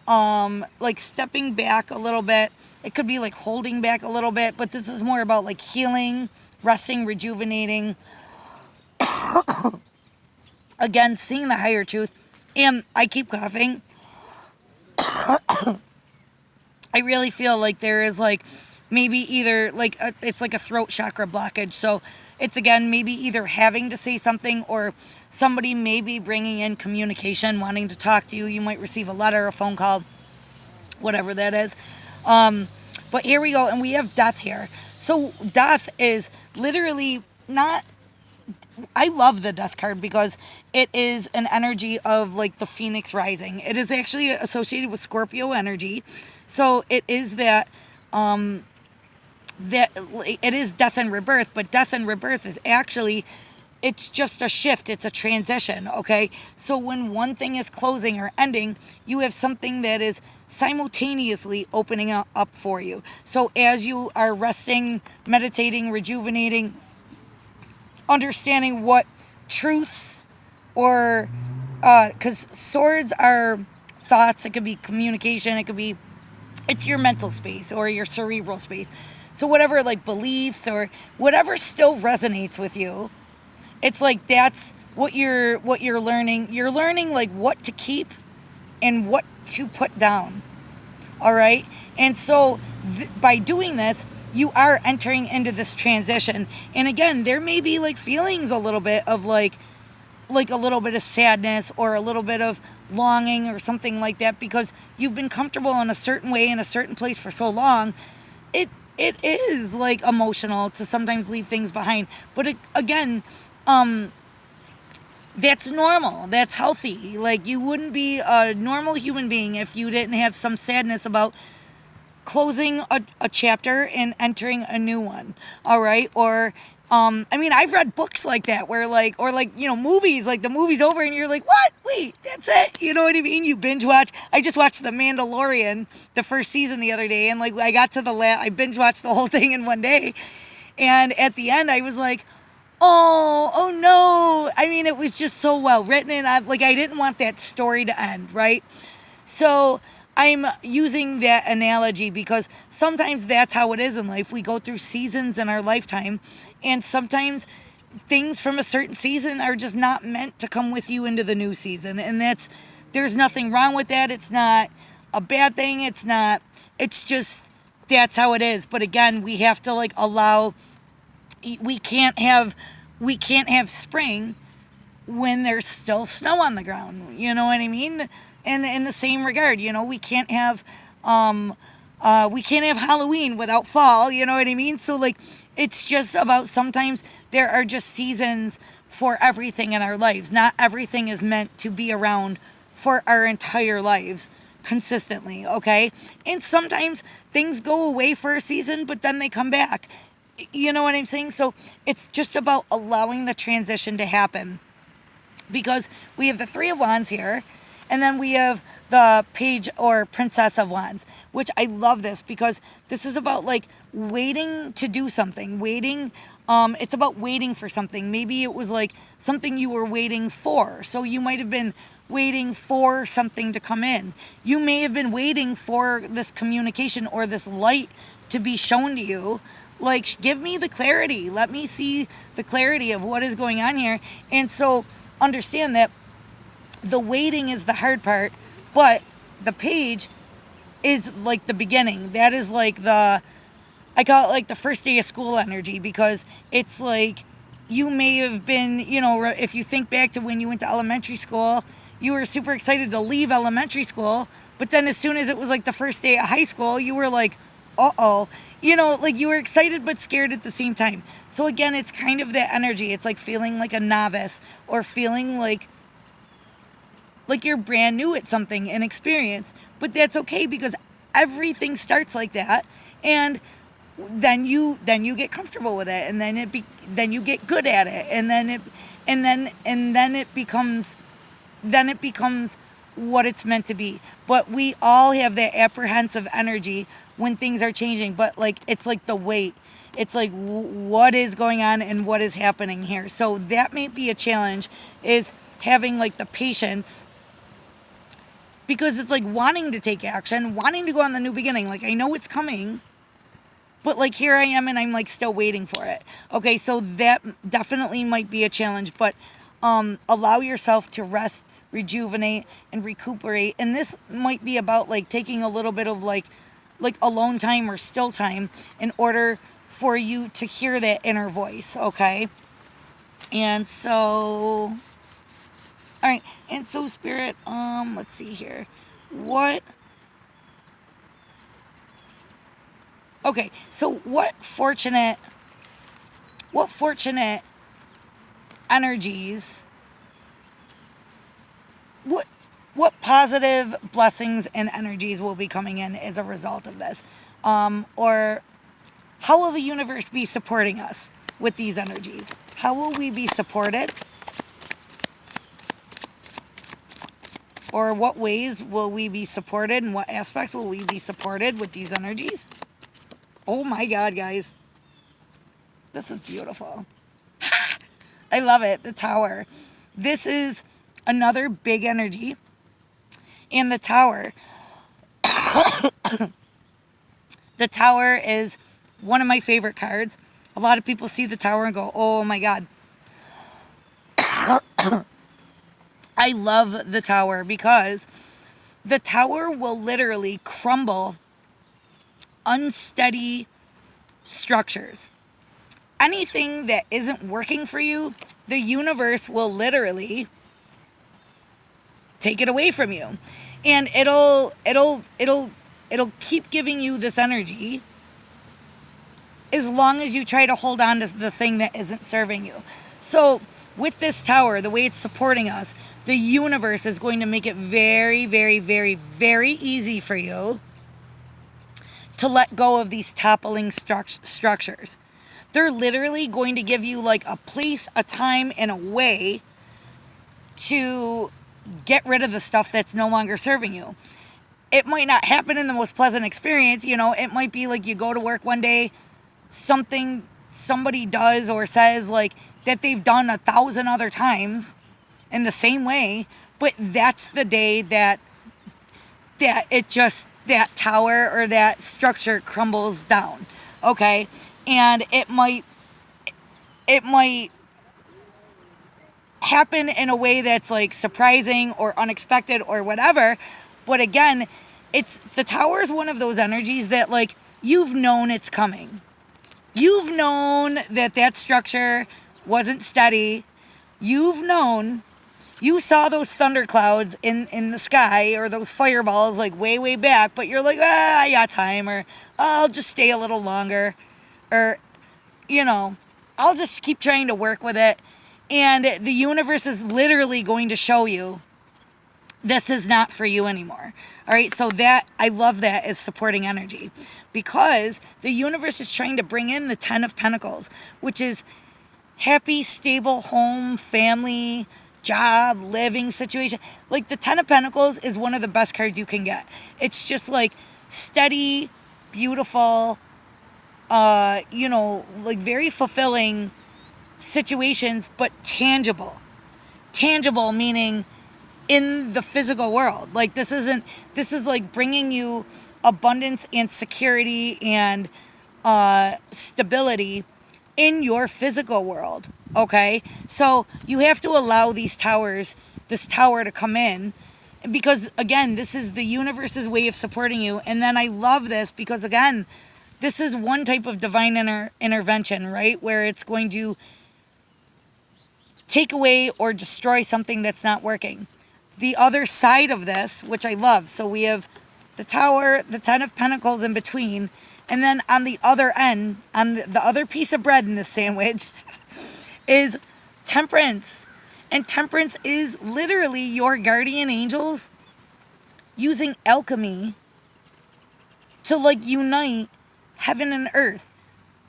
like stepping back a little bit. It could be like holding back a little bit, but this is more about like healing, resting, rejuvenating. Again, seeing the higher truth. And I keep coughing. I really feel like there is like maybe either like it's like a throat chakra blockage. So it's again maybe either having to say something or somebody maybe bringing in communication, wanting to talk to you. You might receive a letter, a phone call, whatever that is. But here we go, and we have death here. So death is literally not. I love the death card because it is an energy of like the phoenix rising. It is actually associated with Scorpio energy. So it is that it is death and rebirth, but death and rebirth is actually it's just a shift, it's a transition, okay? So when one thing is closing or ending, you have something that is simultaneously opening up for you. So as you are resting, meditating, rejuvenating, understanding what truths or because swords are thoughts, it could be communication, it could be it's your mental space or your cerebral space. So whatever like beliefs or whatever still resonates with you, it's like that's what you're learning. You're learning like what to keep and what to put down. All right? And so by doing this, you are entering into this transition. And again, there may be like feelings a little bit of like a little bit of sadness or a little bit of longing or something like that because you've been comfortable in a certain way in a certain place for so long. It is like emotional to sometimes leave things behind, but again, that's normal, that's healthy. Like you wouldn't be a normal human being if you didn't have some sadness about closing a chapter and entering a new one. All right. Or I mean, I've read books like that where like or like movies, like the movie's over and you're like, what, wait, that's it, you know what I mean? You binge watch. I just watched The Mandalorian, the first season, the other day, and like I got to I binge watched the whole thing in one day, and at the end I was like, oh no, I mean, it was just so well written, and I didn't want that story to end, right? So I'm using that analogy because sometimes that's how it is in life. We go through seasons in our lifetime, and sometimes things from a certain season are just not meant to come with you into the new season. And there's nothing wrong with that. It's not a bad thing. It's just, that's how it is. But again, we have to like allow, we can't have, we can't have spring when there's still snow on the ground. You know what I mean? And in the same regard, we can't have Halloween without fall. You know what I mean? So like, it's just about sometimes there are just seasons for everything in our lives. Not everything is meant to be around for our entire lives consistently. Okay, and sometimes things go away for a season, but then they come back. You know what I'm saying? So it's just about allowing the transition to happen because we have the Three of Wands here, and then we have the Page or Princess of Wands, which I love this because this is about like waiting to do something, waiting. It's about waiting for something. Maybe it was like something you were waiting for. So you might have been waiting for something to come in. You may have been waiting for this communication or this light to be shown to you. Like, give me the clarity. Let me see the clarity of what is going on here. And so understand that the waiting is the hard part, but the page is like the beginning. That is like I call it like the first day of school energy because it's like you may have been, if you think back to when you went to elementary school, you were super excited to leave elementary school, but then as soon as it was like the first day of high school, you were like, uh-oh. Like you were excited but scared at the same time. So again, it's kind of that energy. It's like feeling like a novice or feeling like you're brand new at something and experience. But that's okay because everything starts like that, and then you get comfortable with it, and then you get good at it, and then it becomes what it's meant to be. But we all have that apprehensive energy when things are changing, but like it's like the weight. It's like what is going on and what is happening here. So that may be a challenge, is having like the patience because it's like wanting to take action, wanting to go on the new beginning. Like, I know it's coming, but like here I am and I'm like still waiting for it. Okay, so that definitely might be a challenge, but allow yourself to rest, rejuvenate, and recuperate. And this might be about like taking a little bit of like alone time or still time in order for you to hear that inner voice, okay? And so, all right, and so spirit, let's see here. Okay, so what fortunate energies, what positive blessings and energies will be coming in as a result of this? Or how will the universe be supporting us with these energies? How will we be supported? Or what ways will we be supported, and what aspects will we be supported with these energies? Oh my God, guys. This is beautiful. I love it. The Tower. This is another big energy. And the Tower. The Tower is one of my favorite cards. A lot of people see the Tower and go, oh my God. I love the Tower because the Tower will literally crumble unsteady structures. Anything that isn't working for you, the universe will literally take it away from you. And it'll keep giving you this energy as long as you try to hold on to the thing that isn't serving you. So with this Tower, the way it's supporting us, the universe is going to make it very, very, very, very easy for you to let go of these toppling structures. They're literally going to give you like a place, a time, and a way to get rid of the stuff that's no longer serving you. It might not happen in the most pleasant experience. It might be like you go to work one day, somebody does or says like that they've done 1,000 other times in the same way, but that's the day that that tower or that structure crumbles down. Okay? And it might happen in a way that's like surprising or unexpected or whatever. But again, the Tower is one of those energies that like you've known it's coming. You've known that structure wasn't steady. You've known. You saw those thunderclouds in the sky or those fireballs like way, way back, but you're like, I got time, or I'll just stay a little longer, or, I'll just keep trying to work with it. And the universe is literally going to show you this is not for you anymore. All right, so that, I love that as supporting energy, because the universe is trying to bring in the 10 of Pentacles, which is happy, stable home, family, job, living situation. Like the 10 of Pentacles is one of the best cards you can get. It's just like steady, beautiful, like very fulfilling situations, but tangible. Tangible meaning in the physical world. Like this is like bringing you abundance and security and stability in your physical world. Okay, so you have to allow this tower to come in, because again, this is the universe's way of supporting you. And then I love this because again, this is one type of divine intervention, right? Where it's going to take away or destroy something that's not working. The other side of this, which I love, so we have the Tower, the 10 of Pentacles in between, and then on the other end, on the other piece of bread in this sandwich, is Temperance. And Temperance is literally your guardian angels using alchemy to like unite heaven and earth,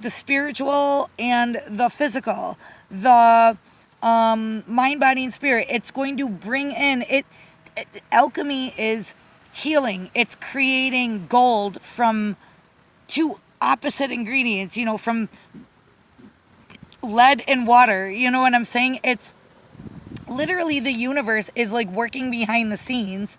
the spiritual and the physical, the mind, body, and spirit. It's going to bring in it. Alchemy is healing. It's creating gold from two opposite ingredients, from lead and water. You know what I'm saying? It's literally the universe is like working behind the scenes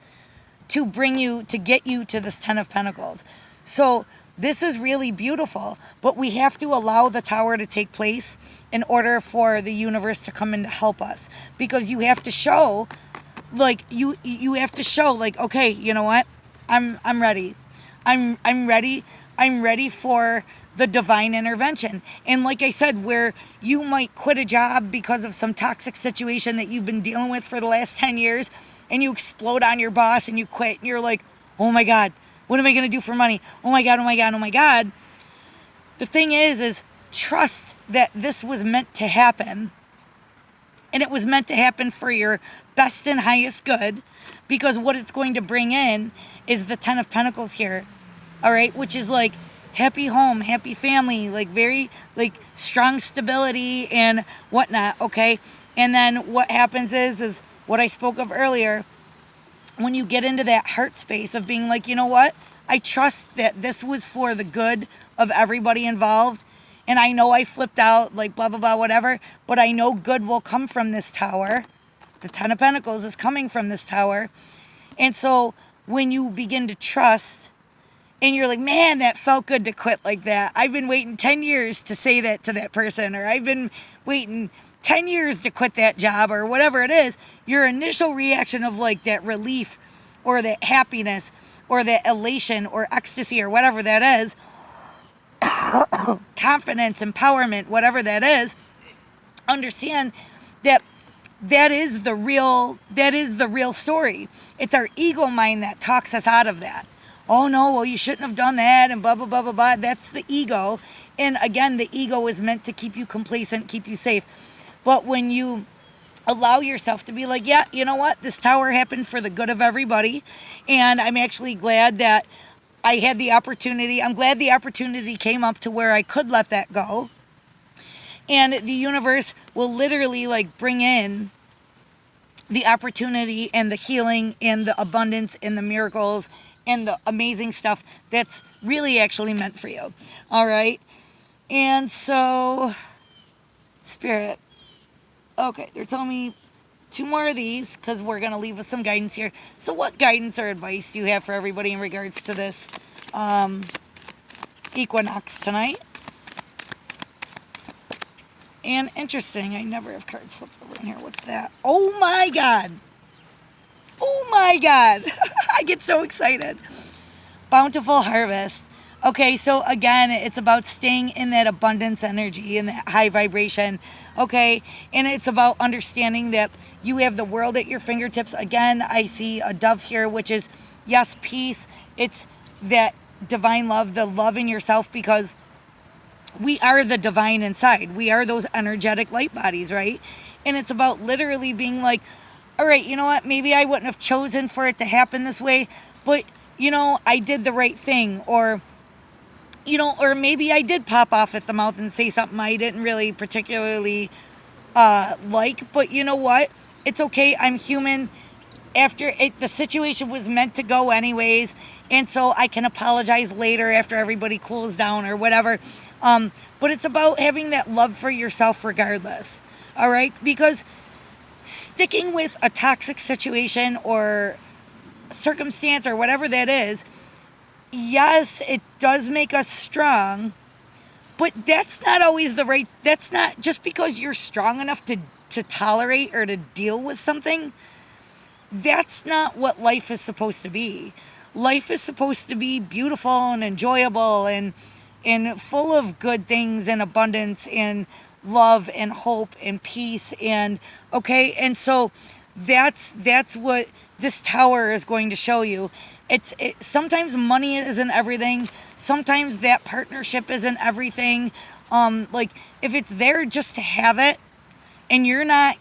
to bring you, to get you to this Ten of Pentacles. So this is really beautiful, but we have to allow the tower to take place in order for the universe to come in to help us. Because you have to show, like, you have to show, like, okay, you know what? I'm ready. I'm ready. I'm ready for the divine intervention. And like I said, where you might quit a job because of some toxic situation that you've been dealing with for the last 10 years, and you explode on your boss and you quit, and you're like, oh my God, what am I going to do for money? Oh my God, oh my God, oh my God. The thing is trust that this was meant to happen. And it was meant to happen for your best and highest good, because what it's going to bring in is the Ten of Pentacles here. All right, which is like happy home, happy family, like very like strong stability and whatnot. Okay, and then what happens is what I spoke of earlier. When you get into that heart space of being like, you know what, I trust that this was for the good of everybody involved. And I know I flipped out, like blah, blah, blah, whatever, but I know good will come from this tower. The Ten of Pentacles is coming from this tower. And so when you begin to trust, and you're like, man, that felt good to quit like that. I've been waiting 10 years to say that to that person, or I've been waiting 10 years to quit that job, or whatever it is. Your initial reaction of like that relief or that happiness or that elation or ecstasy or whatever that is, confidence, empowerment, whatever that is, understand that that is the real story. It's our ego mind that talks us out of that. Oh no, well, you shouldn't have done that, and blah, blah, blah, blah, blah. That's the ego. And again, the ego is meant to keep you complacent, keep you safe. But when you allow yourself to be like, yeah, you know what? This tower happened for the good of everybody. And I'm actually glad that I had the opportunity. I'm glad the opportunity came up to where I could let that go. And the universe will literally like bring in the opportunity and the healing and the abundance and the miracles and the amazing stuff that's really actually meant for you. All right. And so, Spirit. Okay, they're telling me 2 more of these because we're going to leave with some guidance here. So what guidance or advice do you have for everybody in regards to this equinox tonight? And interesting, I never have cards flipped over in here. What's that? Oh my God. Oh my God. I get so excited. Bountiful harvest. Okay, so again, it's about staying in that abundance energy and that high vibration. Okay, and it's about understanding that you have the world at your fingertips. Again, I see a dove here, which is, yes, peace. It's that divine love, the love in yourself, because we are the divine inside. We are those energetic light bodies, right? And it's about literally being like, all right, you know what? Maybe I wouldn't have chosen for it to happen this way, but, you know, I did the right thing. Or, you know, or maybe I did pop off at the mouth and say something I didn't really particularly like, but you know what? It's okay. I'm human. After it, the situation was meant to go anyways, and so I can apologize later after everybody cools down or whatever. But it's about having that love for yourself regardless. All right? Because sticking with a toxic situation or circumstance or whatever that is, yes, it does make us strong, but that's not always the right, that's not, just because you're strong enough to tolerate or to deal with something, that's not what life is supposed to be. Life is supposed to be beautiful and enjoyable and full of good things and abundance and love and hope and peace and okay. And so that's what this tower is going to show you. Sometimes money isn't everything. Sometimes that partnership isn't everything. Like if it's there just to have it and you're not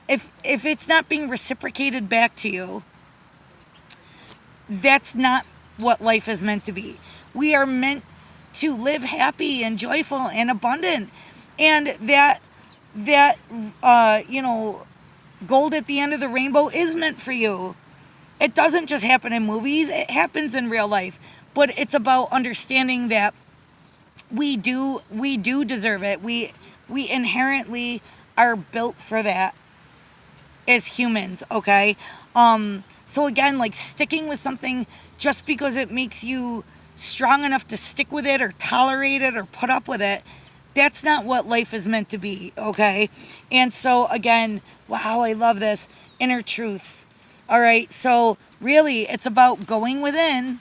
if it's not being reciprocated back to you, that's not what life is meant to be. We are meant to live happy and joyful and abundant, and that gold at the end of the rainbow is meant for you. It doesn't just happen in movies, it happens in real life. But it's about understanding that we do deserve it. We inherently are built for that. as humans, okay? So again, like sticking with something just because it makes you strong enough to stick with it or tolerate it or put up with it, that's not what life is meant to be, okay? And so again, wow, I love this. Inner truths. All right, so really it's about going within.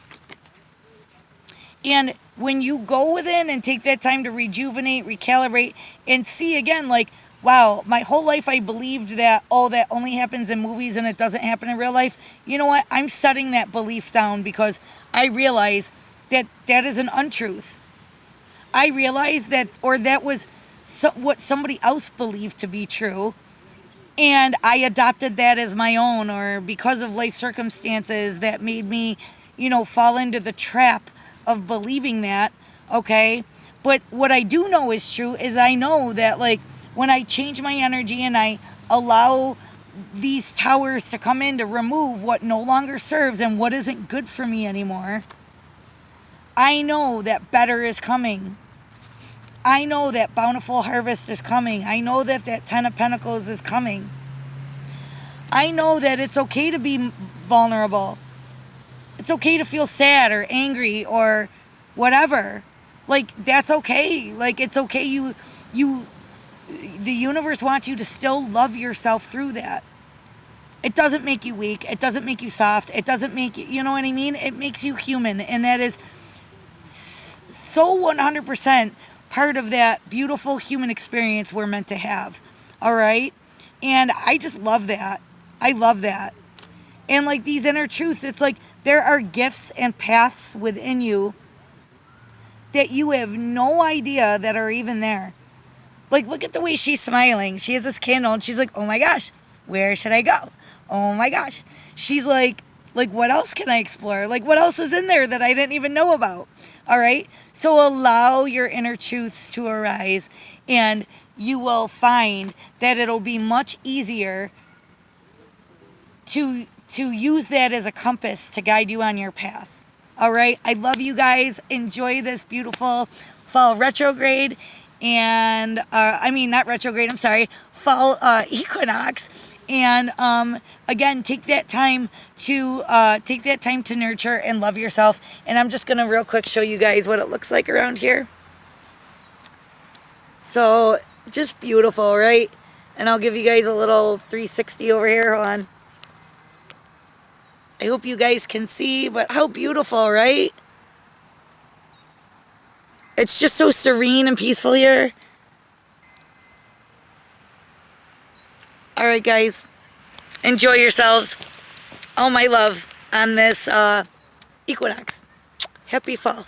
And when you go within and take that time to rejuvenate, recalibrate, and see again, like, wow, my whole life I believed that, oh, that only happens in movies and it doesn't happen in real life. You know what? I'm setting that belief down because I realize that that is an untruth. I realized that, or that was what somebody else believed to be true. And I adopted that as my own, or because of life circumstances that made me, fall into the trap of believing that, okay? But what I do know is true is I know that, like, when I change my energy and I allow these towers to come in to remove what no longer serves and what isn't good for me anymore, I know that better is coming. I know that bountiful harvest is coming. I know that that Ten of Pentacles is coming. I know that it's okay to be vulnerable. It's okay to feel sad or angry or whatever. Like, that's okay. Like, it's okay. The universe wants you to still love yourself through that. It doesn't make you weak. It doesn't make you soft. It doesn't make you, you know what I mean? It makes you human. And that is so 100% part of that beautiful human experience we're meant to have. All right? And I just love that. I love that. And like these inner truths, it's like there are gifts and paths within you that you have no idea that are even there. Like, look at the way she's smiling. She has this candle and she's like, oh my gosh, where should I go? Oh my gosh. She's like, what else can I explore? Like, what else is in there that I didn't even know about? All right? So allow your inner truths to arise, and you will find that it'll be much easier to use that as a compass to guide you on your path. All right? I love you guys. Enjoy this beautiful fall retrograde. And, not retrograde, I'm sorry, fall equinox. And again, take that time to nurture and love yourself. And I'm just gonna real quick show you guys what it looks like around here. So just beautiful, right? And I'll give you guys a little 360 over here. Hold on. I hope you guys can see, but how beautiful, right? It's just so serene and peaceful here. All right, guys. Enjoy yourselves. All my love on this equinox. Happy fall.